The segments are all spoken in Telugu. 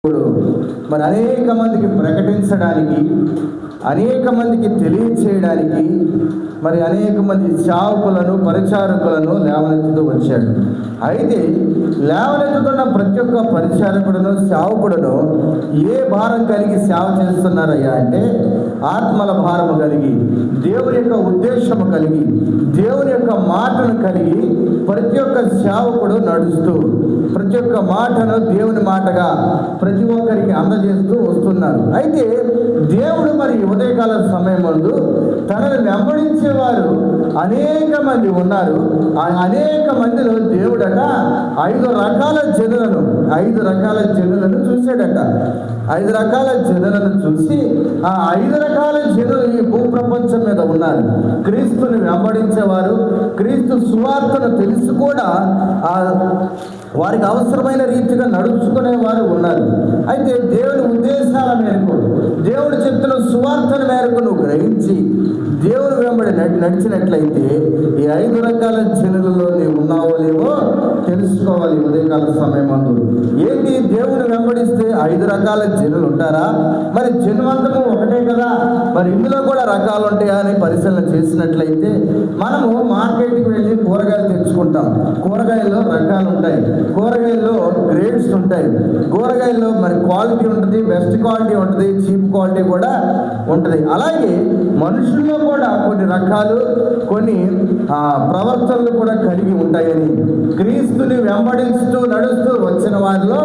ఇప్పుడు మరి అనేక మందికి ప్రకటించడానికి, అనేక మందికి తెలియచేయడానికి మరి అనేక మంది సేవకులను, పరిచారకులను లేవనెత్తుతూ వచ్చాడు. అయితే లేవనెత్తుతున్న ప్రతి ఒక్క పరిచారకుడును, సేవకుడును ఏ భారం కలిగి సేవ చేస్తున్నారయ్యా అంటే ఆత్మల భారము కలిగి, దేవుని యొక్క ఉద్దేశము కలిగి, దేవుని యొక్క మాటను కలిగి ప్రతి ఒక్క సేవకుడు నడుస్తూ ప్రతి ఒక్క మాటను దేవుని మాటగా ప్రతి ఒక్కరికి అందజేస్తూ వస్తున్నారు. అయితే దేవుడు మరి ఉదయకాల సమయం ముందు తనను వెంబడించేవారు అనేక మంది ఉన్నారు. ఆ అనేక మందిలో దేవుడట 5 రకాల జనులను చూశాడట. 5 రకాల జనులను చూసి ఆ 5 రకాల జనులు ఈ భూప్రపంచం మీద ఉన్నారు. క్రీస్తుని వెంబడించేవారు, క్రీస్తు సువార్తను తెలిసి కూడా వారికి అవసరమైన రీతిగా నడుచుకునేవారు ఉన్నారు. అయితే దేవుని ఉద్దేశాల మేరకు, దేవుడు చెప్తున్న సువార్తల మేరకు నువ్వు గ్రహించి దేవుని వెంబడి నడిచినట్లయితే ఈ 5 రకాల జనులలో నీవు ఉన్నావో లేవో తెలుసుకోవాలి. ఉదయకాల సమయం అందు ఏంటి, దేవుని వెంబడిస్తే 5 రకాల జనులు ఉంటారా? మరి జనువంతము ఒకటే కదా, మరి ఇందులో కూడా రకాలు ఉంటాయా అని పరిశీలన చేసినట్లయితే మనము మార్కెట్కి వెళ్ళి కూరగాయలు తెచ్చుకుంటాం. కూరగాయల్లో రకాలు ఉంటాయి, కూరగాయల్లో గ్రేడ్స్ ఉంటాయి, కూరగాయల్లో మరి క్వాలిటీ ఉంటుంది, బెస్ట్ క్వాలిటీ ఉంటుంది, చీప్ క్వాలిటీ కూడా ఉంటుంది. అలాగే మనుషుల్లో కూడా కొన్ని రకాలు, కొన్ని ప్రవర్తనలు కూడా కలిగి ఉంటాయని క్రీస్తుని వెంబడిస్తూ నడుస్తూ వచ్చిన వారిలో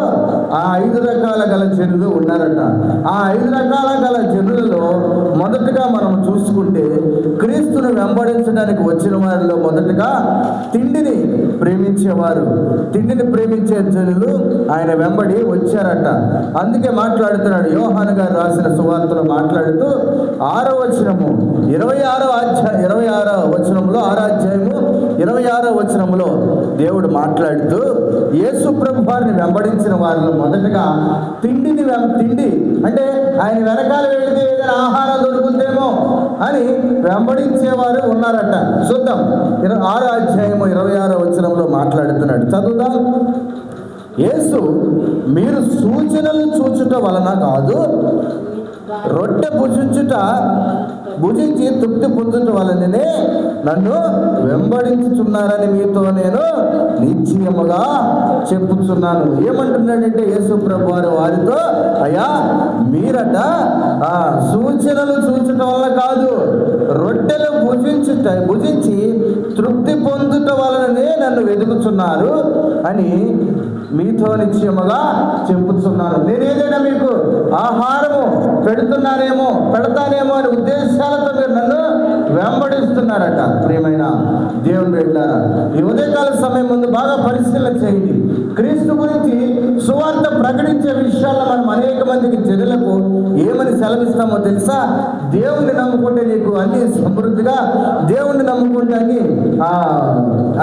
ఆ 5 రకాల గల జనులు ఉన్నారట. ఆ 5 రకాల గల జనులలో మొదటగా మనం చూసుకుంటే క్రీస్తుని వెంబడించడానికి వచ్చిన వారిలో మొదటగా తిండిని ప్రేమించే జనులు ఆయన వెంబడి వచ్చారట. అందుకే మాట్లాడుతున్నాడు యోహాను గారు రాసిన సువార్తలో మాట్లాడుతూ 6వ వచనము 26వ వచనంలో 6వ అధ్యాయము 26వ వచనంలో దేవుడు మాట్లాడుతూ యేసు ప్రభు వారిని వెంబడించిన వారిలో మొదటగా తిండి అంటే ఆయన వెనకాల వెళితే ఏదైనా ఆహారం దొరుకుతుందేమో అని వెంబడించేవారు ఉన్నారట. చూద్దాం, 6వ అధ్యాయము 26వ వచనంలో మాట్లాడుతున్నాడు, చదువుదాం. యేసు, మీరు సూచనలు చూచుట వలన కాదు, రొట్టె భుజించి తృప్తి పొందుట వలననే నన్ను వెంబడించుచున్నారని మీతో నేను నిశ్చయముగా చెప్పుచున్నాను. ఏమంటున్నాడంటే యేసు ప్రభు వారితో, అయ్యా మీరట సూచనలు చూచుట వల్ల కాదు, రొట్టెలు భుజించి తృప్తి పొందుట వలననే నన్ను వెతుకుచున్నారు అని మీతో నిశ్చయముగా చెప్పుచున్నాను. నేను ఏదైనా మీకు ఆహారము పెడతానేమో అనే ఉద్దేశాలతో మీరు నన్ను వెంబడిస్తున్నారట. ప్రియమైన దేవుని బిడ్డలారా, ఈ ఉదయకాల సమయం ముందు బాగా పరిశీలన చేయండి. క్రీస్తు గురించి సువార్త ప్రకటించే విషయాల్లో మనం అనేక మందికి జనులకు ఏమని సెలవిస్తామో తెలుసా? దేవుణ్ణి నమ్ముకుంటే నీకు అన్ని సమృద్ధిగా, దేవుణ్ణి నమ్ముకుంటే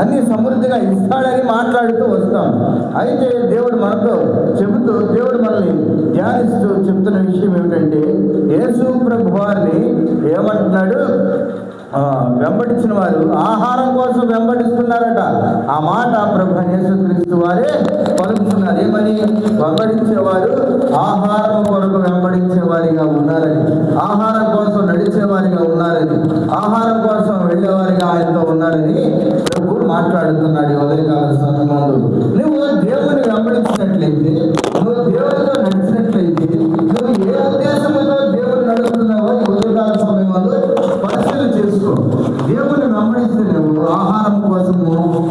అన్ని సమృద్ధిగా ఇస్తాడని మాట్లాడుతూ వస్తాం. అయితే దేవుడు మనతో చెబుతూ, దేవుడు మనల్ని ధ్యానిస్తూ చెప్తున్న విషయం ఏమిటంటే యేసు ప్రభు వారిని ఏమంటున్నాడు, వెంబడించిన వారు ఆహారం కోసం వెంబడిస్తున్నారట. ఆ మాట ప్రభు యేసుక్రీస్తు వారే పలుకుతున్నారు. ఏమని? వెంబడించేవారు ఆహారం కొరకు వెంబడించే వారిగా ఉన్నారని, ఆహారం కోసం నడిచేవారిగా ఉన్నారని, ఆహారం కోసం వెళ్ళేవారిగా ఆయనతో ఉన్నారని ప్రభు మాట్లాడుతున్నాడు. ఉదయకాల సమయంలో నువ్వు దేవుని వెంబడించినట్లయితే, నువ్వు దేవునితో నడిచినట్లయితే, నువ్వు ఏ ఉద్దేశంతో దేవుడు నడుస్తున్నావో ఈ ఉదయకాల సమయంలో పరిశీలన చేసుకో. దేవుని వెంబడిస్తే నువ్వు ఆహారం కోసం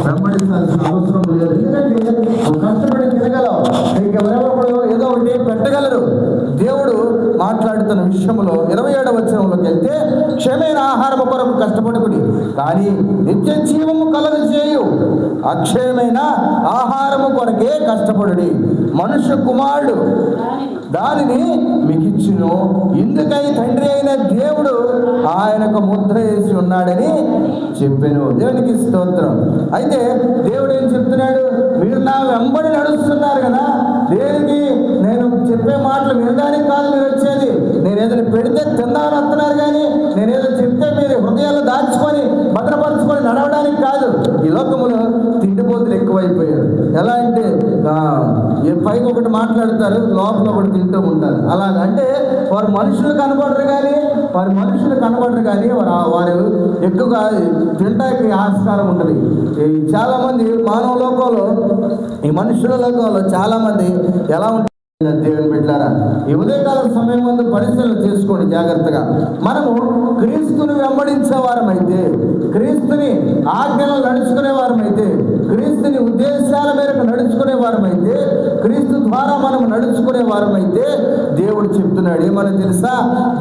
వెంబడించాల్సిన అవసరం లేదు. ఎందుకంటే నువ్వు కష్టపడి తిరగలవు, నీకు ఎవరెవరు ఏదో ఒకటి పెట్టగలరు. దేవుడు మాట్లాడుతున్న విషయంలో 27వ వచనంలోకి వెళ్తే, క్షమైన ఆహారం కొరకు కష్టపడుకుని కానీ నిత్య జీవము కలగ చేయు అక్షయమైన ఆహారము కొరకే కష్టపడుడి, మనుష్య కుమారుడు దానిని మీకు ఇచ్చును, ఇందుకై తండ్రి అయిన దేవుడు ఆయనకు ముద్ర వేసి ఉన్నాడని చెప్పాను. దేవునికి స్తోత్రం. అయితే దేవుడు ఏం చెప్తున్నాడు? మీరు నా వెంబడి నడుస్తున్నారు కదా, దేనికి? నేను చెప్పే మాటలు వినడానికి కాదు మీరు వచ్చేది. నేను ఏదైనా పెడితే తిందామని వస్తున్నారు, కానీ నేనేదో చెప్తే మీరు హృదయాలు దాచుకొని భద్రపరుచుకొని నడవడానికి కాదు. ఈ లోకములో తిండిపోతులు ఎక్కువైపోయారు. ఎలా అంటే పైకి ఒకటి మాట్లాడతారు, లోపల ఒకటి తింటూ ఉంటారు. అలాగ అంటే వారు మనుషులు కనబడరు కానీ వారు ఎక్కువగా తింటానికి ఆస్కారం ఉంటుంది. చాలామంది మానవ లోకంలో, ఈ మనుషుల లోకంలో చాలామంది ఎలా ఉంటుంది దేవుని బిడ్డలారా, ఈ ఉదయకాల సమయం ముందు పరిశీలన చేసుకోండి జాగ్రత్తగా. మనము క్రీస్తుని వెంబడించే వారమైతే, క్రీస్తుని ఆజ్ఞలు నడుచుకునే వారమైతే, క్రీస్తుని ఉద్దేశాల మేరకు నడుచుకునే వారమైతే, క్రీస్తు ద్వారా మనం నడుచుకునే వారమైతే దేవుడు చెప్తున్నాడు ఏమని తెలుసా?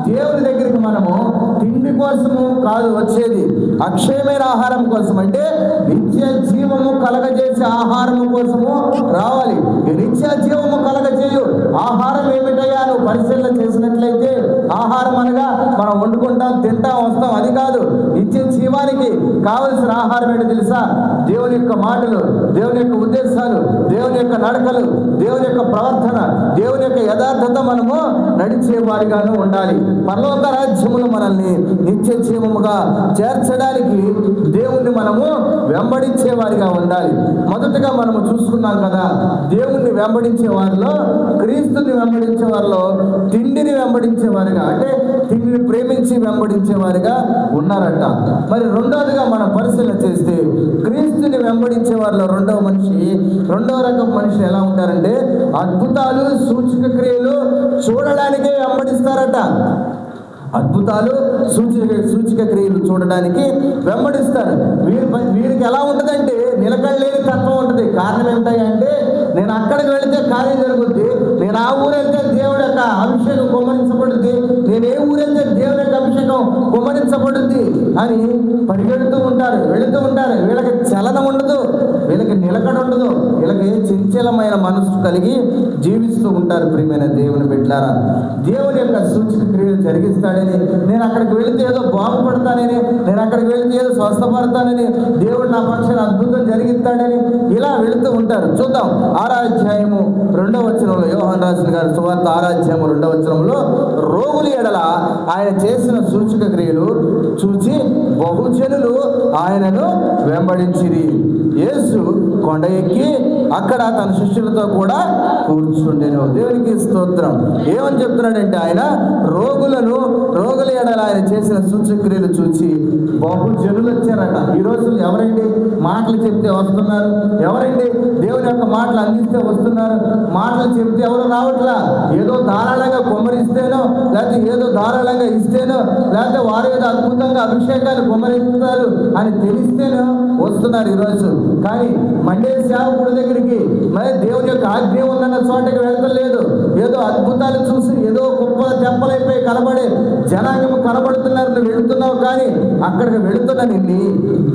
దేవుని దగ్గరికి మనము తిండి కోసము కాదు వచ్చేది, అక్షయమైన ఆహారం కోసం, అంటే నిత్య జీవము కలగజేసే ఆహారము కోసము రావాలి. ఈ నిత్య జీవము కలగజేయు ఆహారం ఏమిటయ్యా నువ్వు పరిశీలన చేసినట్లయితే, ఆహారం అనగా మనం వండుకుంటాం, తింటాం, వస్తాం, అది కాదు. నిత్య జీవానికి కావలసిన ఆహారం ఏంటో తెలుసా? దేవుని యొక్క మాటలు, దేవుని యొక్క ఉద్దేశాలు, దేవుని యొక్క నడకలు, దేవుని యొక్క ప్రవర్తన, దేవుని యొక్క యథార్థత మనము నడిచే వారిగాను ఉండాలి. పరలోక రాజ్యములు మనల్ని నిత్య జీవముగా చేర్చడానికి దేవుణ్ణి మనము వెంబడించే వారిగా ఉండాలి. మొదటగా మనము చూసుకున్నాం కదా, దేవుణ్ణి వెంబడించే వారిలో, క్రీస్తుని వెంబడించే వారిలో తిండిని వెంబడించే వారిగా, అంటే తిండిని ప్రేమించి వెంబడించే వారిగా ఉన్నారట. మరి రెండవదిగా మనం పరిశీలన చేస్తే, క్రీస్తుని వెంబడించే వారిలో రెండవ రకం మనిషి ఎలా ఉంటారంటే, అద్భుతాలు సూచక క్రియలు చూడడానికే వెంబడిస్తారట. అద్భుతాలు సూచక క్రియలు చూడడానికి వెంబడిస్తారు. వీరికి ఎలా ఉంటుందంటే నిలకడలేని తత్వం ఉంటుంది. కారణం ఏమిటంటే, నేను అక్కడికి వెళితే కార్యం జరుగుద్ది, నేను ఆ ఊరు వెళ్తే దేవుడి యొక్క అభిషేకం కుమ్మరించబడుద్ది, నేను ఏ ఊరు వెళ్తే దేవుడి యొక్క అభిషేకం కుమ్మరించబడుద్ది అని పరిగెడుతూ ఉంటారు, వెళుతూ ఉంటారు. వీళ్ళకి చలనం ఉండదు, వీళ్ళకి నిలకడ ఉండదు, వీళ్ళకి చంచలమైన మనసు కలిగి జీవిస్తూ ఉంటారు. ప్రియమైన దేవుని బిడ్డలారా, దేవుని యొక్క సూచక క్రియలు జరిగిస్తాడని, నేను అక్కడికి వెళితే ఏదో బాగుపడతానని, నేను అక్కడికి వెళితే ఏదో స్వస్థపడతానని, దేవుడు నా పక్షాన అద్భుతం జరిగిస్తాడని ఇలా వెళుతూ ఉంటారు. చూద్దాం 6వ అధ్యాయము 2వ వచనంలో, యోహాను రాసిన గారి సువార్త 6వ అధ్యాయము 2వ వచనంలో, రోగుల ఎడల ఆయన చేసిన సూచక క్రియలు చూచి బహుజనులు ఆయనను వెంబడించిరి. యేసు కొండ ఎక్కి అక్కడ తన శిష్యులతో కూడా కూర్చుండెను. దేవునికి స్తోత్రం. ఏమని చెప్తున్నాడంటే, ఆయన రోగుల ఎడల ఆయన చేసిన సూచక్రియలు చూచి బహుజనులు వచ్చారట. ఈ రోజులు ఎవరండి మాటలు చెప్తే వస్తున్నారు? ఎవరండి దేవుని యొక్క మాటలు అందిస్తే వస్తున్నారు? మాటలు చెప్తే ఎవరు రావట్లా. ఏదో ధారాళంగా కుమ్మరిస్తేనో, లేకపోతే ఏదో ధారాళంగా ఇస్తేనో, లేకపోతే వారు ఏదో అద్భుతంగా అభిషేకాలు కుమ్మరిస్తారు అని తెలిస్తేనో వస్తున్నారు ఈరోజు. కానీ మండే సేవకుడి దగ్గరికి, మరి దేవుని యొక్క ఆజ్ఞ ఉందన్న చోటకి వెళ్తలేదు. ఏదో అద్భుతాలు చూసి ఏదో కుప్పల తెప్పలైపోయి కనబడే జనాంగము కనబడుతున్నారు, నువ్వు వెళుతున్నావు. కానీ అక్కడికి వెళుతున్న నిన్ను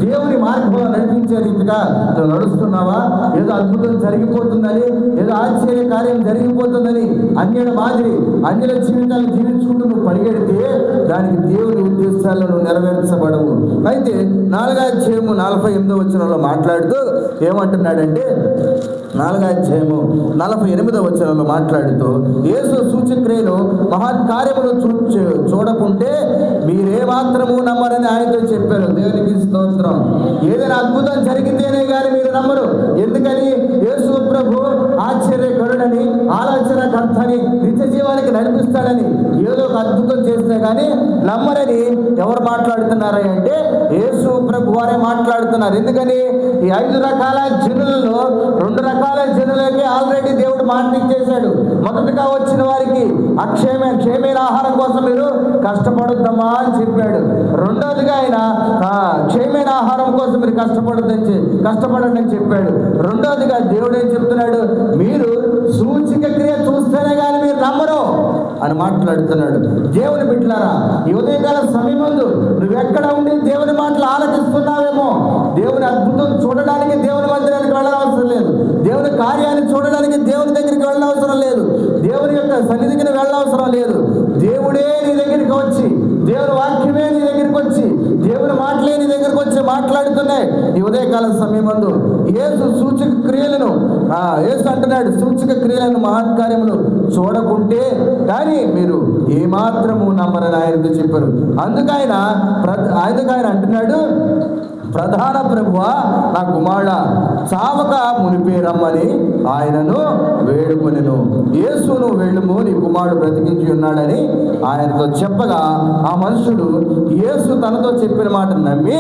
దేవుని మార్గంలో నడిపించే రీతిగా నువ్వు నడుస్తున్నావా? ఏదో అద్భుతం జరిగిపోతుందని, ఏదో ఆశ్చర్య కార్యం జరిగిపోతుందని అన్యుల మాదిరి అన్యుల జీవితాలను జీవించుకుంటూ నువ్వు పరిగెడితే దానికి దేవుని ఉద్దేశాలను నువ్వు నెరవేర్చబడవు. అయితే 4వ అధ్యాయము 48వ వచనంలో మాట్లాడుతూ ఏమంటున్నాడంటే, 4వ అధ్యాయము 48వ వచనంలో మాట్లాడుతూ, యేసు సూచక్రియలు మహత్కార్యములు చూడకుంటే మీరేమాత్రము నమ్మరని ఆయనతో చెప్పారు. దేవునికి స్తోత్రం. ఏదైనా అద్భుతం జరిగితేనే కానీ మీరు నమ్మరు. ఎందుకని? యేసు ప్రభు ఆశ్చర్యకరుడని, ఆలోచనకర్తని, నిత్య జీవానికి నడిపిస్తాడని ఏదో ఒక అద్భుతం చేస్తే కానీ నమ్మరని ఎవరు మాట్లాడుతున్నారు అంటే యేసు ప్రభు వారే మాట్లాడుతున్నారు. ఎందుకని? ఈ 5 రకాల జనులలో 2 రకాల జనులకి ఆల్రెడీ దేవుడు మాట ఇచ్చేశాడు. మొదటగా వచ్చిన వారికి క్షేమైన ఆహారం కోసం మీరు కష్టపడొద్దమ్మా అని చెప్పాడు. రెండవదిగా ఆయన క్షేమైన ఆహారం కోసం మీరు కష్టపడండి అని చెప్పాడు. రెండవదిగా దేవుడు ఏం చెప్తున్నాడు? మీరు సూచక క్రియ చూస్తేనే కానీ మీరు నమ్మరు అని మాట్లాడుతున్నాడు. దేవుని బిడ్డలారా, ఈ ఉదయకాల సమయం ముందు నువ్వెక్కడ ఉండి దేవుని మాటలు ఆలకిస్తున్నావేమో, దేవుని అద్భుతం చూడడానికి దేవుని మందిరానికి వెళ్ళనవసరం లేదు, దేవుని కార్యాన్ని చూడడానికి దేవుని దగ్గరికి వెళ్ళనవసరం లేదు, దేవుని యొక్క సన్నిధికి వెళ్ళనవసరం లేదు. దేవుడే నీ దగ్గరికి వచ్చి, దేవుని వాక్యమే నీ దగ్గరికి వచ్చి, దేవుని మాటలే నీ దగ్గరికి వచ్చి మాట్లాడుతున్నాయి. ఈ ఉదయకాల సమయం ముందు యేసు సూచక క్రియలను యేసు అంటున్నాడు, సూచక క్రియలను మహత్కార్యములు చూడకుంటే కానీ మీరు ఏమాత్రము నమ్మరని ఆయనతో చెప్పారు. అందుకైన అంటున్నాడు, ప్రధాన ప్రభువా, నా కుమారుడా చావక మునిపే రమ్మని ఆయనను వేడుకొనెను. యేసును వెళ్ళుము, నీ కుమారుడు బ్రతికించి ఉన్నాడని ఆయనతో చెప్పగా ఆ మనుషుడు యేసు తనతో చెప్పిన మాట నమ్మి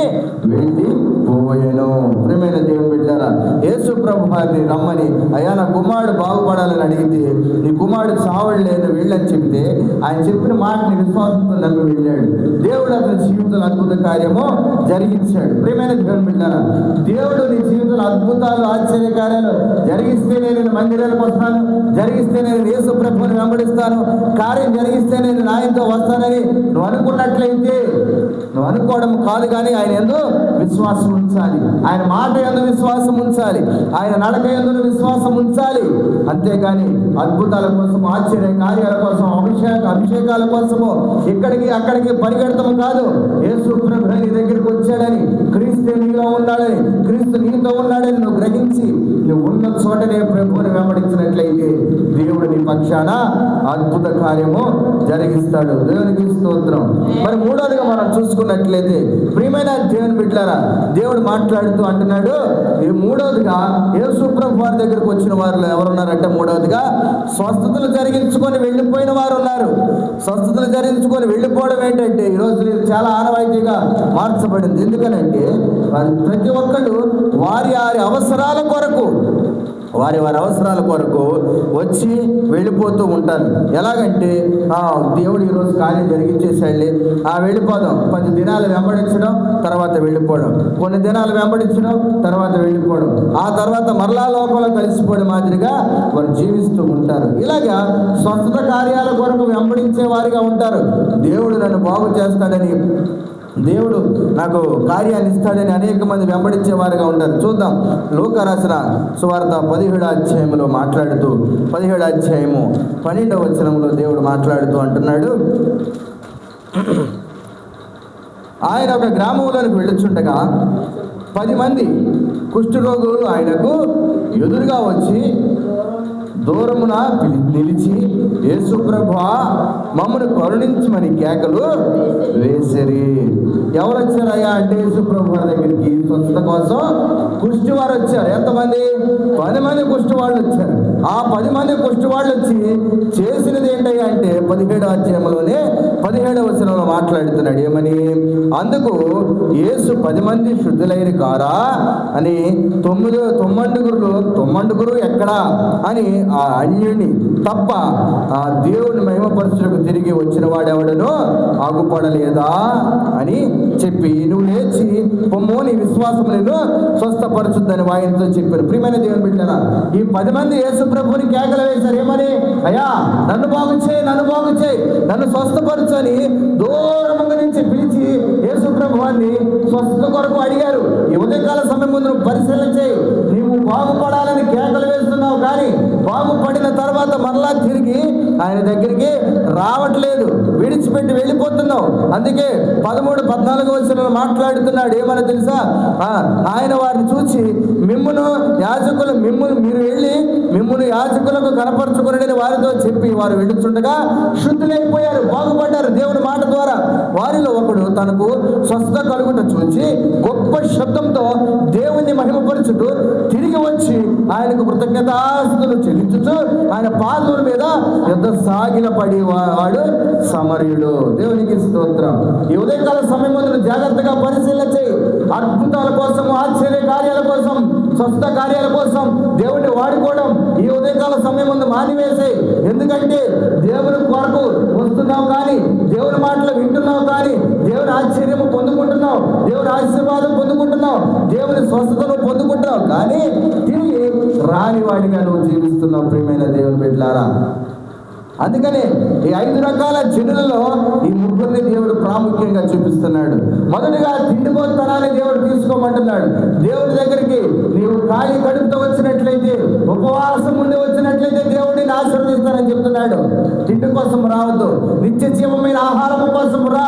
వెళ్ళి పోయెను. ప్రియమైన దేవుని బిడ్డలారా, యేసు ప్రభు వారిని రమ్మని, అయ్యా నా కుమారుడు బాగుపడాలని అడిగితే, నీ కుమారుడు చావడలేదు వెళ్ళని చెప్తే ఆయన చెప్పిన మాటని విశ్వాసంతో నమ్మి వెళ్ళాడు. దేవుడు అతని జీవితంలో అద్భుత కార్యము జరిగించాడు. ప్రియమైన దేవుని బిడ్డలారా, దేవుడు నీ జీవితంలో అద్భుతాలు ఆశ్చర్య కార్యాలు జరిగిస్తే నేను మందిరాలకు వస్తాను, జరిగిస్తే నేను యేసు ప్రభువుని వెంబడిస్తాను, కార్యం జరిగిస్తే నేను ఆయనతో వస్తానని నువ్వు అనుకున్నట్లయితే, నువ్వు అనుకోవడం కాదు కానీ ఆయన యందు విశ్వాసం ఉంచాలి, ఆయన మాట యందు విశ్వాసం ఉంచాలి, ఆయన నడక యందు విశ్వాసం ఉంచాలి. అంతేగాని అద్భుతాల కోసం, ఆశ్చర్య కార్యాల కోసం, అభిషేకాల కోసము ఇక్కడికి అక్కడికి పరిగెడతాము కాదు. యేసు ప్రభు నీ దగ్గరికి వచ్చాడని, క్రీస్తు నీలో ఉన్నాడని, క్రీస్తు నీతో ఉన్నాడని నువ్వు గ్రహించి నువ్వు ఉన్న చోటనే ప్రభువుని వెంబడించినట్లయితే దేవుడు నీ పక్షాన అద్భుత కార్యము జరిగిస్తాడు. దేవునికి స్తోత్రం. మరి మూడోదిగా మనం చూసుకున్నట్లయితే ప్రియమైన దేవుని బిడ్డలారా, దేవుడు మాట్లాడుతూ అంటున్నాడు, ఈ మూడోదిగా యేసు ప్రభు వారి దగ్గరకు వచ్చిన వారు ఎవరున్నారంటే, మూడవదిగా స్వస్థతలు జరిగించుకొని వెళ్ళిపోయిన వారు ఉన్నారు. స్వస్థతలు జరిగించుకొని వెళ్ళిపోవడం ఏంటంటే ఈరోజు చాలా ఆనవాయితీగా మార్చబడింది. ఎందుకనంటే ప్రతి ఒక్కరు వారి అవసరాల కొరకు వారి అవసరాల కొరకు వచ్చి వెళ్ళిపోతూ ఉంటారు. ఎలాగంటే దేవుడు ఈరోజు కార్యం జరిగించేసాడులే, వెళ్ళిపోదాం. 10 దినాలు వెంబడించడం, తర్వాత వెళ్ళిపోవడం, కొన్ని దినాలు వెంబడించడం, తర్వాత వెళ్ళిపోవడం, ఆ తర్వాత మరలా లోకంలో కలిసిపోవడం మాదిరిగా వారు జీవిస్తూ ఉంటారు. ఇలాగా స్వస్థత కార్యాల కొరకు వెంబడించే వారిగా ఉంటారు. దేవుడు నన్ను బాగు చేస్తాడని, దేవుడు నాకు కార్యాన్ని ఇస్తాడని అనేక మంది వెంబడించేవారుగా ఉంటారు. చూద్దాం, లూకా రాసిన సువార్త 17వ అధ్యాయంలో మాట్లాడుతూ 17వ అధ్యాయము 12వ వచనంలో దేవుడు మాట్లాడుతూ అంటున్నాడు, ఆయన ఒక గ్రామంలోనికి వెళ్ళుచుండగా 10 మంది కుష్ఠరోగులు ఆయనకు ఎదురుగా వచ్చి దూరమున నిలిచి, యేసు ప్రభువా మమ్మను కరుణించమని కేకలు వేసిరి. ఎవరు వచ్చారయ్యా అంటే యేసు ప్రభు వారి దగ్గరికి స్వస్థత కోసం కుష్టి వారు వచ్చారు. ఎంతమంది? 10 మంది కుష్టి వాళ్ళు వచ్చారు. ఆ 10 మంది కుష్టి వాళ్ళు వచ్చి చేసినది ఏంటయ్యా అంటే 17వ అధ్యాయంలోనే 17వ వచనంలో మాట్లాడుతున్నాడు. ఏమని? అందుకు యేసు 10 మంది శుద్ధులైన కారా అని 9 ఎక్కడా అని ఆ అన్యుని తప్ప ఆ దేవుని మహిమపరచుటకు తిరిగి వచ్చిన వాడెవడనో ఆగుపడలేదా అని చెప్పి, నువ్వు లేచి పొమ్ము, నీ విశ్వాసం నేను స్వస్థపరచుద్దని ఆయనతో చెప్పారు. ప్రియమైన దేవుని బిడ్డలారా, ఈ 10 మంది యేసు ప్రభువుని కేకలు వేశారు. ఏమని? అయ్యా నన్ను బాగు చేయి, నన్ను స్వస్థపరచు అని దూరముగా నుంచి పిలిచి యేసు ప్రభువాన్ని స్వస్థత కొరకు అడిగారు. ఈ ఉదయకాల సమయం ముందు నువ్వు పరిశీలన చేయి. నీవు బాగుపడాలని కేకలు వేస్తున్నావు, కానీ బాగుపడిన తర్వాత మరలా తిరిగి ఆయన దగ్గరికి రావట్లేదు, విడిచిపెట్టి వెళ్ళిపోతున్నావు. అందుకే 13-14 వచనంలో మాట్లాడుతున్నాడు. ఏమని తెలుసా? ఆయన వారిని చూసి మీరు వెళ్ళి మిమ్మును యాజకులకు కనపరచుకుని వారితో చెప్పి వారు వెళ్ళుచుండగా శుద్ధులైపోయారు, బాగుపడ్డారు. దేవుని మాట ద్వారా వారిలో ఒకడు తనకు స్వస్థత కలుగుట చూచి గొప్ప శబ్దంతో దేవుణ్ణి మహిమపరచుతూ తిరిగి వచ్చి ఆయనకు కృతజ్ఞతాస్తులు చెల్లించుతూ ఆయన పాదముల మీద పెద్ద సాగిల పడి వాడు సమరయుడు. దేవునికి స్తోత్రం. ఈ ఉదయకాల సమయం ముందు జాగ్రత్తగా పరిశీలన చేయి. అద్భుతాల కోసం, ఆశ్చర్య కార్యాల కోసం, స్వస్థ కార్యాల కోసం దేవుడిని వాడుకోవడం ఈ ఉదయకాల సమయం ముందు మానివేసే. ఎందుకంటే దేవుని కొరకు వస్తున్నావు, కానీ దేవుని మాటలు వింటున్నావు, కానీ దేవుని ఆశ్చర్యము పొందుకుంటున్నావు, దేవుని ఆశీర్వాదం పొందుకుంటున్నావు, దేవుని స్వస్థతను పొందుకుంటున్నావు, కానీ తిరిగి రాని వాడిగా నువ్వు జీవిస్తున్నావు. ప్రియమైన దేవుని బిడ్డలారా, అందుకనే ఈ 5 రకాల జనులలో ఈ 3 దేవుడు ప్రాముఖ్యంగా చూపిస్తున్నాడు. మొదటిగా తిండిపోతనాన్ని దేవుడు తీసుకోమంటున్నాడు. దేవుడి దగ్గరికి నీవు ఖాళీ కడుపుతో వచ్చినట్లయితే, ఉపవాసం ఉండి వచ్చినట్లయితే దేవుడిని ఆశీర్వదిస్తానని చెప్తున్నాడు. తిండి కోసం రావద్దు, నిత్య జీవమైన ఆహారం కోసం రా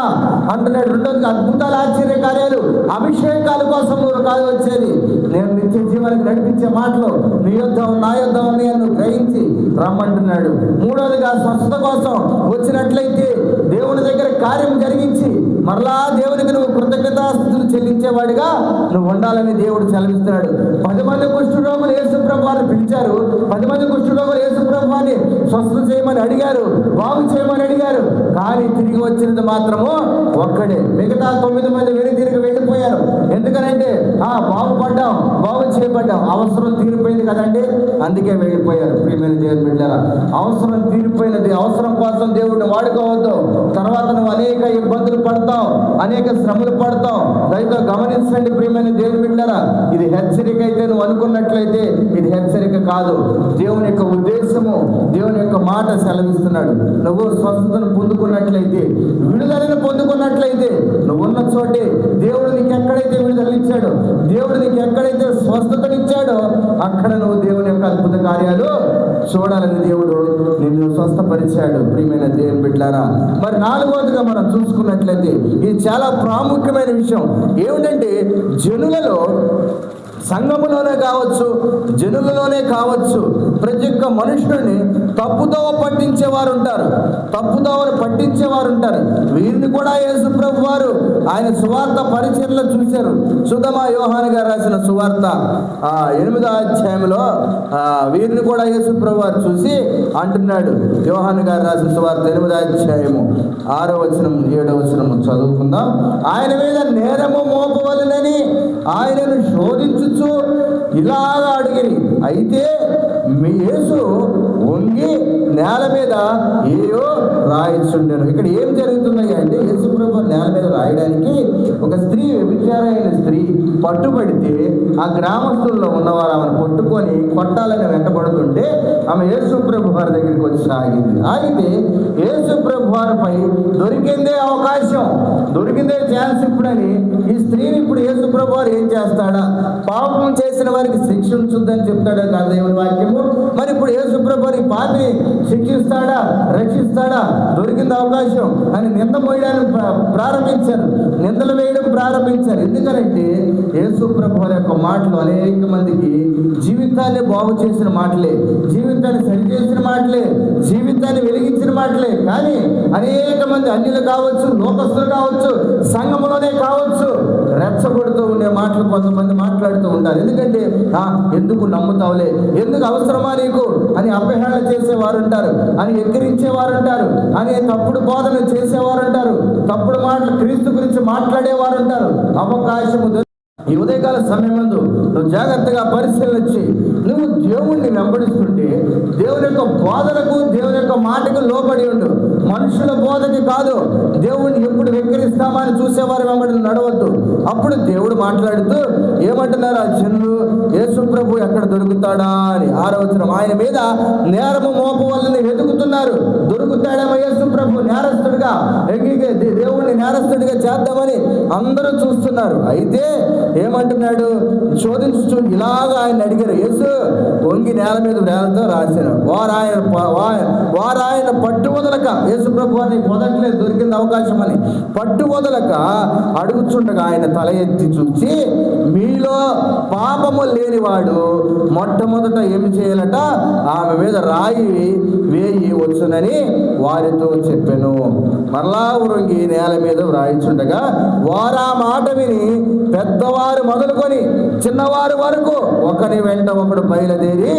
అంటున్నాడు. రెండోది అద్భుతాలు, ఆశ్చర్య కార్యాలు, అభిషేకాల కోసం నువ్వు కాదు వచ్చేది. నేను నిత్య జీవానికి నడిపించే మాటలు నీ యుద్ధం నా యుద్ధం అని గ్రహించి రమ్మంటున్నాడు. మూడోదిగా స్వస్థత కోసం వచ్చినట్లయితే దేవుని దగ్గర కార్యం జరిగించి మరలా దేవునికి నువ్వు కృతజ్ఞతాస్తుతులు చెల్లించేవాడిగా నువ్వు ఉండాలని దేవుడు సెలవిస్తున్నాడు. 10 మంది కుష్ఠరోగులు యేసుప్రభు వారిని పిలిచారు. 10 మంది కుష్ఠరోగులు యేసుప్రభు వారిని స్వస్థ చేయమని అడిగారు, బాగు చేయమని అడిగారు. కానీ తిరిగి వచ్చినది మాత్రము ఒక్కడే. మిగతా 9 మంది తిరిగి వెళ్ళిపోయారు. ఎందుకనంటే బాగు చేయబడ్డాం, అవసరం తీరిపోయింది కదండి, అందుకే వెళ్ళిపోయారు. ప్రియమైన దేవుని బిడ్డలారా, అవసరం తీరిపోయినది. అవసరం కోసం దేవుడిని వాడుకోవద్దు. తర్వాత నువ్వు అనేక ఇబ్బందులు పడతావు, అనేక శ్రమలు పడతావు. దయతో గమనించండి ప్రియమైన దేవుని బిడ్డలారా, ఇది హెచ్చరిక అయితే నువ్వు అనుకున్నట్లయితే ఇది హెచ్చరిక కాదు. దేవుని యొక్క ఉద్దేశము, దేవుని యొక్క మాట సెలవిస్తున్నాడు. నువ్వు స్వస్థతను పొందుకున్నట్లయితే, విడుదలను పొందుకున్నట్లయితే, నువ్వు ఉన్న చోటే దేవుడు నీకు ఎక్కడైతే విడుదలనిచ్చాడో, దేవుడు నీకు ఎక్కడైతే స్వస్థతనిచ్చాడో అక్కడ నువ్వు దేవుని యొక్క అద్భుత కార్యాలు చూడాలని దేవుడు నిన్ను స్వస్థపరిచాడు. ప్రియమైన దేవుని బిడ్డలారా, మరి 4వదిగా మనం చూసుకున్నట్లయితే ఇది చాలా ప్రాముఖ్యమైన విషయం. ఏమిటంటే జనులలో, సంఘములోనే కావచ్చు, జనులలోనే కావచ్చు, ప్రతి ఒక్క మనుషుడిని తప్పుదోవ పట్టించేవారు ఉంటారు, తప్పుదోవను పట్టించేవారు ఉంటారు. వీరిని కూడా యేసుప్రభు వారు ఆయన సువార్త పరిచర్యలో చూశారు. సుధమ యోహాను గారు రాసిన సువార్త 8వ అధ్యాయంలో వీరిని కూడా యేసుప్రభు వారు చూసి అంటున్నాడు. యోహాను గారు రాసిన సువార్త 8వ అధ్యాయము 6వ వచనం 7వ వచనం చదువుకుందాం. ఆయన మీద నేరము మోపవలెనని ఆయనను శోధించు ఇలాగా అడిగిరి. అయితే మీ యేసు వంగి నేల మీద ఏయో రాయిచుండెను. ఇక్కడ ఏం జరుగుతున్నాయి అంటే, యేసుప్రభు నేల మీద రాయడానికి ఒక స్త్రీ, వ్యభిచారైన స్త్రీ పట్టుబడితే ఆ గ్రామస్తుల్లో ఉన్నవారు ఆమెను పట్టుకొని కొట్టాలని వెంటబడుతుంటే ఆమె యేసుప్రభు వారి దగ్గరికి వచ్చి ఆగితే యేసుప్రభు వారిపై దొరికిందే అవకాశం, దొరికిందే ఛాన్స్ ఇప్పుడని ఈ స్త్రీని ఇప్పుడు యేసుప్రభు వారు ఏం చేస్తాడా? పాపం చేసిన వారికి శిక్ష ఉంచుద్దని చెప్తాడు కదా దేవుని వాక్యము. మరి ఇప్పుడు యేసుప్రభు వారి పాపిని శిక్షిస్తాడా, రక్షిస్తాడా? దొరికింది అవకాశం అని నింద మోయడానికి ప్రారంభించారు, నిందలు వేయడం ప్రారంభించారు. ఎందుకంటే యేసుప్రభు వారి యొక్క మాటలు అనేక మందికి జీవితాన్ని బాగు చేసిన మాటలే, జీవితాన్ని సరిచేసిన మాటలే, జీవితాన్ని వెలిగించిన మాటలే. కానీ అనేక మంది అన్యులు కావచ్చు, లోకస్తులు కావచ్చు, సంఘంలోనే కావచ్చు, రెచ్చగొడుతూ ఉండే మాటలు కొంతమంది మాట్లాడుతూ ఉంటారు. ఎందుకంటే ఎందుకు నమ్ముతావులే, ఎందుకు అవసరమా నీకు అని అపహేళన చేసేవారు ఉంటారు, అని ఎక్కిరించేవారు ఉంటారు, అని తప్పుడు బోధన చేసేవారు ఉంటారు, తప్పుడు మాటలు క్రీస్తు గురించి మాట్లాడేవారు ఉంటారు. అవకాశము ఈ ఉదయకాల సమయం ముందు నువ్వు జాగ్రత్తగా పరిశీలించి నువ్వు దేవుణ్ణి వెంబడిస్తుంటే దేవుని యొక్క బోధనకు, దేవుని యొక్క మాటకు లోబడి ఉండు. మనుషుల బోధకి కాదు. దేవుణ్ణి ఎప్పుడు వెక్కిరిస్తామని చూసేవారు వెంబడి నడవద్దు. అప్పుడు దేవుడు మాట్లాడుతూ ఏమంటున్నారు ఆ జనులు, యేసుప్రభు ఎక్కడ దొరుకుతాడా అని. 6వ వచనం, ఆయన మీద నేరము మోపు వల్ల వెతుకుతున్నారు. దొరుకుతాడేమో యేసుప్రభు నేరస్తుడిగా, దేవుణ్ణి నేరస్తుడిగా చేద్దామని అందరూ చూస్తున్నారు. అయితే ఏమంటున్నాడు? శోధించు ఇలాగా ఆయన అడిగారు. యేసు వంగి నేల మీద వేలతో రాశారు. వారు ఆయన పట్టు వదలక, యేసుప్రభు వారిని వదలట్లేదు, దొరికింది అవకాశం అని పట్టు వదలక అడుగుచుండగా ఆయన తల ఎత్తి చూసి, మీలో పాపము లేనివాడు మొట్టమొదట ఏమి చేయాలట? ఆమె మీద రాయి వేయి వచ్చునని వారితో చెప్పెను. మరలా వంగి నేల మీద వ్రాయిచుండగా వారు ఆ మాట విని పెద్దవారు మొదలుకొని చిన్నవారు వరకు ఒకరి వెంట ఒకడు బయలుదేరి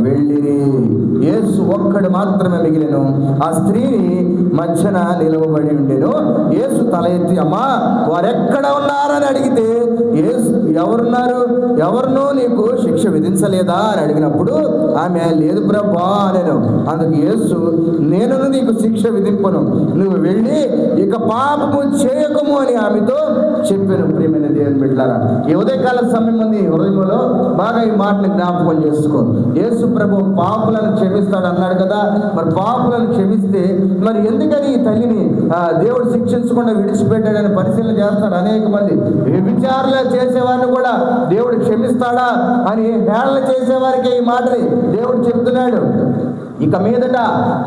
వెళ్ళిరి. యేసు ఒక్కడు మాత్రమే మిగిలిను. ఆ స్త్రీని మధ్యన నిలవబడి ఉండెను. యేసు తల ఎత్తి, అమ్మా వారెక్కడ ఉన్నారని అడిగితే, యేసు ఎవరున్నారు, ఎవరినో నీకు శిక్ష విధించలేదా అని అడిగినప్పుడు ఆమె లేదు ప్రభా నేను. అందుకు యేసు, నేను నీకు శిక్ష విధింపను, నువ్వు వెళ్ళి ఇక పాపము చేయకము అని ఆమెతో చెప్పాను. ప్రియమైన దేవుని బిడ్డలారా, ఈ ఉదయకాల సమయం ఉంది హృదయంలో బాగా ఈ మాటని జ్ఞాపకం చేసుకో. యేసు ప్రభు పాపులను క్షమిస్తాడు అన్నాడు కదా. మరి పాపులను క్షమిస్తే మరి ఎందుకని ఈ తల్లిని దేవుడు శిక్షించకుండా విడిచిపెట్టాడని పరిశీలన చేస్తారు అనేక మంది. విచారణ చేసేవారిని కూడా దేవుడు క్షమిస్తాడా అని హేళన చేసేవారికి ఈ మాటని దేవుడు చెప్తున్నాడు. ఇక మీదట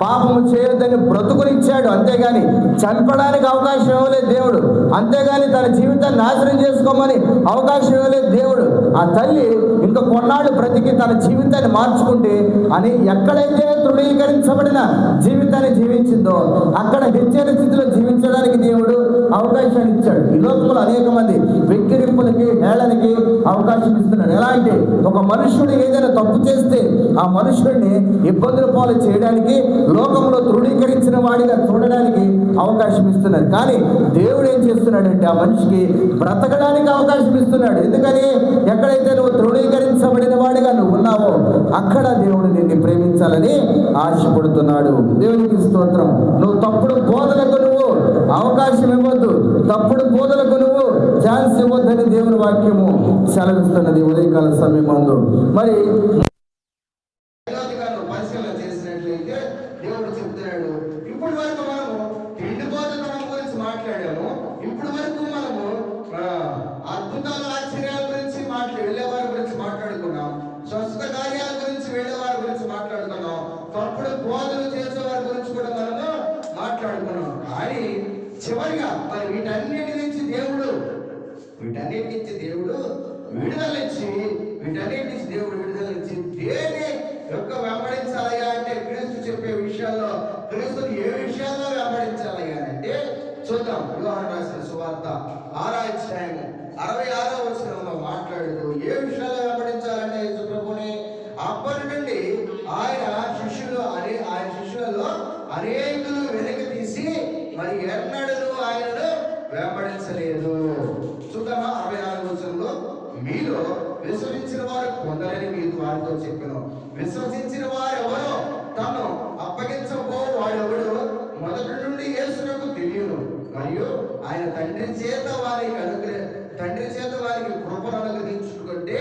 పాపము చేయొద్దని బ్రతుకునిచ్చాడు, అంతేగాని చంపడానికి అవకాశం ఇవ్వలేదు దేవుడు, అంతేగాని తన జీవితాన్ని నాశనం చేసుకోమని అవకాశం ఇవ్వలేదు దేవుడు. ఆ తల్లి ఇంకా కొన్నాళ్ళు బ్రతికి తన జీవితాన్ని మార్చుకుంటే అని ఎక్కడైతే తృణీకరించబడిన జీవితాన్ని జీవించిందో అక్కడ హెచ్చరిక స్థితిలో జీవించడానికి దేవుడు అవకాశాన్ని ఇచ్చాడు. ఈ లోకంలో అనేక మంది వెక్కిరింపులకి, హేళనకి అవకాశం ఇస్తున్నాడు. ఎలా అంటే ఒక మనుషుడు ఏదైనా తప్పు చేస్తే ఆ మనుషుడిని ఇబ్బందుల పాలు చేయడానికి, లోకంలో తృణీకరించిన వాడిగా చూడడానికి అవకాశం ఇస్తున్నాడు. కానీ దేవుడు ఏం చేస్తున్నాడంటే ఆ మనిషికి బ్రతకడానికి అవకాశం ఇస్తున్నాడు. ఎందుకని? ఎక్కడైతే నువ్వు తృణీకరించబడిన వాడిగా నువ్వు ఉన్నావో అక్కడ దేవుడు నిన్ను ప్రేమించాలని ఆశపడుతున్నాడు. దేవునికి స్తోత్రం. నువ్వు తప్పుడు బోధలకు నువ్వు అవకాశం ఇవ్వద్దు, తప్పుడు బోధలకు నువ్వు ఛాన్స్ ఇవ్వద్దని దేవుని వాక్యము సెలవిస్తున్నది ఉదయకాల సమయం ముందు. మరి పరిశీలన చేసినట్లయితే దేవుడు చెప్తున్నాడు, ఇప్పుడు వరకు మనము తిండి బోధకం గురించి మాట్లాడాము, ఇప్పుడు వరకు మనము అద్భుతాలు, ఆశ్చర్యాల గురించి వెళ్ళేవారి గురించి మాట్లాడుకున్నాం, స్వస్థ కార్యాల గురించి వెళ్ళేవారి గురించి మాట్లాడుకున్నాం, తప్పుడు బోధలు చేసేవారి గురించి కూడా మనము మాట్లాడుకున్నాం. కానీ చివరిగా మరి వీటన్నిటి నుంచి దేవుడు విడుదలిచ్చి దేని యొక్క వెంబడించాలయ్యా అంటే క్రీస్తు చెప్పే విషయాల్లో, క్రీస్తుని ఏ విషయాల్లో వెంబడించాలయ్యా అంటే చూద్దాం. యోహాను రాసిన సువార్త 6వ అధ్యాయము 66వ వచనంలో మాట్లాడుతూ ఏ విషయాల్లో వెంబడించాలంటే యేసు ప్రభువుని అప్పటి నుండి ఆయన శిష్యులలో అనేకులు వెనక్కి తీసి మరి ఎన్నడూ ఆయనను వెంబడించలేదు. చూద్దామా 64వ వచనంలో, మీలో విశ్వసించిన వారు కొందరని మీరు వారితో చెప్పాను. విశ్వసించిన వారు ఎవరో తను అప్పగించబో వాడెవడు మొదటి నుండి యేసునకు తెలియను, మరియు ఆయన తండ్రి చేత వారికి కృపను అనుగ్రహించుకుంటే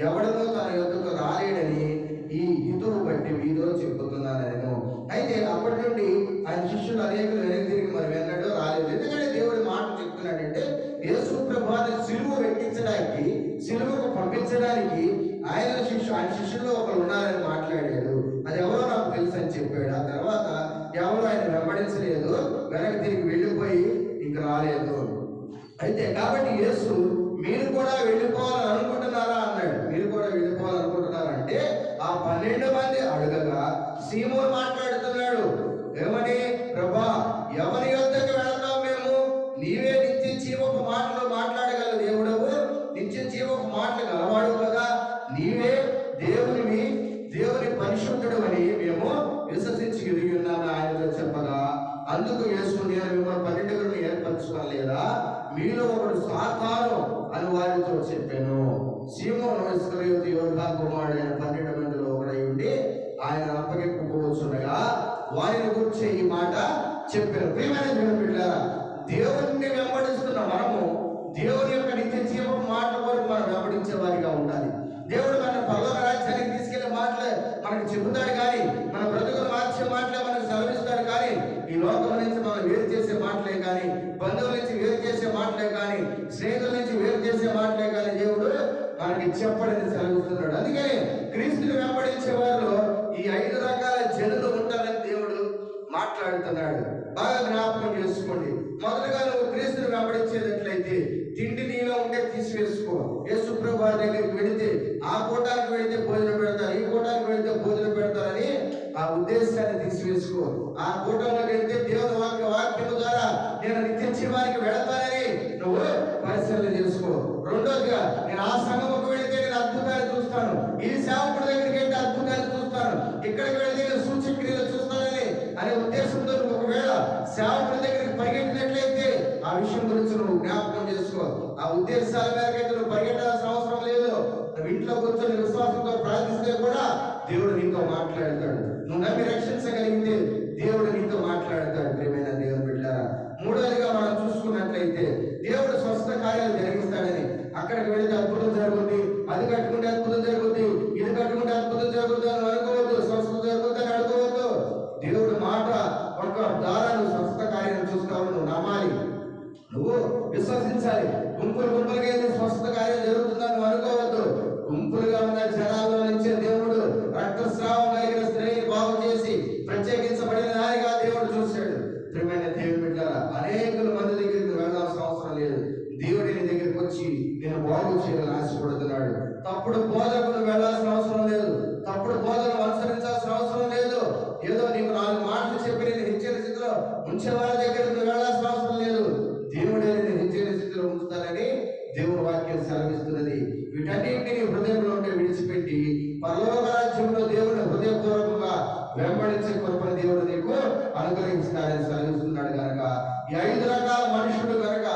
ఎవడనో తన యొద్దకు రాలేడని ఈ హితువు బట్టి మీతో చెబుతున్నాను నేను. అయితే అప్పటి నుండి ఆయన శిష్యులు అనేకులు వెనక్కి తిరిగి మరి వెన్నడూ రాలేదు. ఎందుకంటే దేవుడి మాట చెప్తున్నాడంటే యేసు ప్రభువుని సిలువకు పంపించడానికి ఆయన శిష్యుల్లో ఒకరు ఉన్నారని మాట్లాడాడు. అది ఎవరో నాకు తెలుసు అని చెప్పాడు. ఆ తర్వాత ఎవరు ఆయన వెంబడించలేదు, వెనక్కి తిరిగి వెళ్ళిపోయి ఇంక రాలేదు. అయితే కాబట్టి యేసు మీరు కూడా వెళ్ళిపోవాలని అనుకుంటున్నారా అన్నాడు. మీరు కూడా వెళ్ళిపోవాలనుకుంటున్నారంటే ఆ 12 మంది అడగగా సీమోను మాట్లాడుతున్నాడు. ఏమని? ప్రభా, ఎవరి యొద్దకు వెళతాం మేము? నీవే నిత్య జీవపు మాటలు మాట్లాడగల దేవుడవు, నిత్య జీవపు మాటలు గలవాడు కదా. నీవే దేవుని పరిశుద్ధుడు అని మేము విశ్వసించి ఎరిగి ఉన్నామని ఆయనతో చెప్పగా, అందుకు యేసు, నేను మిమ్మల్ని 12 ఏర్పరచుకోలేదా? మీలో ఒకడు సాతాను అని వారితో చెప్పాను. సీమోను ఇస్కరియోతు యోధా కుమారుడైన 12 మందిలో ఒకడై ఉండి ఆయన అప్పగింపుకోవచ్చుండగా వారిని గురించి ఈ మాట చెప్పారు. ప్రియమైన దేవుని బిడ్డలారా, దేవుడిని వెంబడిస్తున్న మనము దేవుని యొక్క నిత్య జీవపు మాటల వరకు మనం వెంబడించే వారిగా ఉండాలి. దేవుడు మన పరలోక రాజ్యానికి తీసుకెళ్లే మాటలే మనకు చెబుతాడు, కానీ మన బ్రతుకులు మార్చే మాటలే మనకు సెలవిస్తాడు. కానీ ఈ లోకం నుంచి మనం వేరు చేసే మాటలే కానీ, బంధువుల నుంచి వేరు చేసే మాటలే కానీ, స్నేహితుల నుంచి వేరు చేసే మాటలే కానీ దేవుడు మనకి చెప్పడని సెలవిస్తున్నాడు. అందుకని క్రీస్తుని వెంబడించే వారిలో ఈ 5 రకాల జనులు ఉంటారని దేవుడు మాట్లాడుతున్నాడు. బాగా జ్ఞాపకం చేసుకోండి. మొదటగా నువ్వు క్రీస్తుని వెంబడించేటట్లయితే తిండి నీలో ఉంటే తీసివేసుకో. యేసు ప్రభువు వారి దగ్గరికి వెళితే ఆ కూటానికి వెళితే భోజనం పెడతారు, ఈ కూటానికి వెళితే భోజనం పెడతారని ఆ ఉద్దేశాన్ని తీసివేసుకో. ఆ కూటంలోకి వెళితే దేవుని వాక్యము ద్వారా నేను నిత్య జీవానికి వెళతానని నువ్వు పరిశీలన చేసుకో. రెండోదిగా, నేను ఆ సంఘముకు వెళితే నేను అద్భుతాలు చూస్తాను, ఈ సేవకుడి దగ్గరికి వెళ్తే అద్భుతాలు చూస్తాను, ఇక్కడికి వెళితే నేను సూచక్రియలు చూస్తానని అనే ఉద్దేశంతో నువ్వు ఒకవేళ సేవకుడి దగ్గరికి పరిగెట్టినట్లయితే ఆ విషయం గురించి నువ్వు జ్ఞాపకం చేసుకో. ఆ ఉద్దేశాల మేరకైతే నువ్వు పరిగెట్టాల్సిన అవసరం లేదు. నువ్వు ఇంట్లో కూర్చొని విశ్వాసంతో ప్రార్థిస్తే కూడా దేవుడు నీతో మాట్లాడతాడు. నువ్వు నమ్మి రక్షించగలిగితే దేవుడు నీతో మాట్లాడతాడు. ప్రియమైన దేవుని బిడ్డలారా, మూడోదిగా మనం చూసుకున్నట్లయితే దేవుడు స్వస్థ కార్యాలు జరిగిస్తాడని. అక్కడికి వెళితే అద్భుతం జరుగుతుంది, అది కట్టుకుంటే అద్భుతం జరుగుతుంది, ఇది కట్టుకుంటే అద్భుతం జరుగుతుంది అని అనుకోవద్దు, స్వస్థ జరుగుతుంది అని అనుకోవద్దు. దేవుడు మాట ఒక దారాలు స్వస్థ కార్యాలు చూస్తావు, నువ్వు నమ్మాలి, నువ్వు విశ్వసించాలి. గుంపులుగా అయితే స్వస్థ కార్యం జరుగుతుందని నువ్వు అనుకోవద్దు. గుంపులుగా ఉన్న జనాల్లో నుంచే దేవుడు రక్తస్రావం కలిగిన స్త్రీని బాగు చేసి ప్రత్యేకించబడిన దానిగా దేవుడు చూశాడు. ప్రియమైన దేవుని బిడ్డలారా, అనేకుల మంది దగ్గరికి వెళ్ళాల్సిన అవసరం లేదు. దేవుడిని దగ్గరికి వచ్చి నేను బాగు చేయాలని ఆశపడుతున్నాడు. తప్పుడు బోధకులు వెళ్ళాల్సిన అవసరం లేదు, తప్పుడు బోధను అనుసరించాల్సిన అవసరం లేదు. ఏదో నీకు 4 మాటలు చెప్పి నేను హెచ్చరిక స్థితిలో ఉంచే వారి దగ్గరికి వెళ్ళాల్సిన అవసరం లేదు. దేవుడి ఉంచుతానని దేవుని వాక్యం సెలవిస్తున్నది. వీటన్నింటినీ హృదయంలో ఉంటే విడిచిపెట్టి పరలోక రాజ్యంలో దేవుని హృదయపూర్వకంగా వెంబడించే కృపను దేవుడు నీకు అనుగ్రహిస్తారని సెలవిస్తున్నాడు. కనుక ఈ 5 రకాల మనుషులు కనుక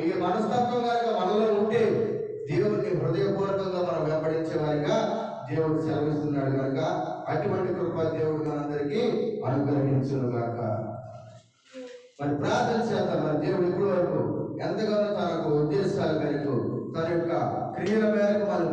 ఈ మనస్తత్వం కనుక మనలో ఉంటే దేవుడిని హృదయపూర్వకంగా మనం వెంబడించే వారిగా దేవుడు సెలవిస్తున్నాడు. కనుక అటువంటి కృప దేవుడు మనందరికీ అనుగ్రహించును గాక. మరి ప్రార్థన చేద్దాం. మరి దేవుడు ఇప్పటి వరకు ఎంతగానో తనకు ఉద్దేశాల మేరకు తన యొక్క క్రియల మేరకు మనం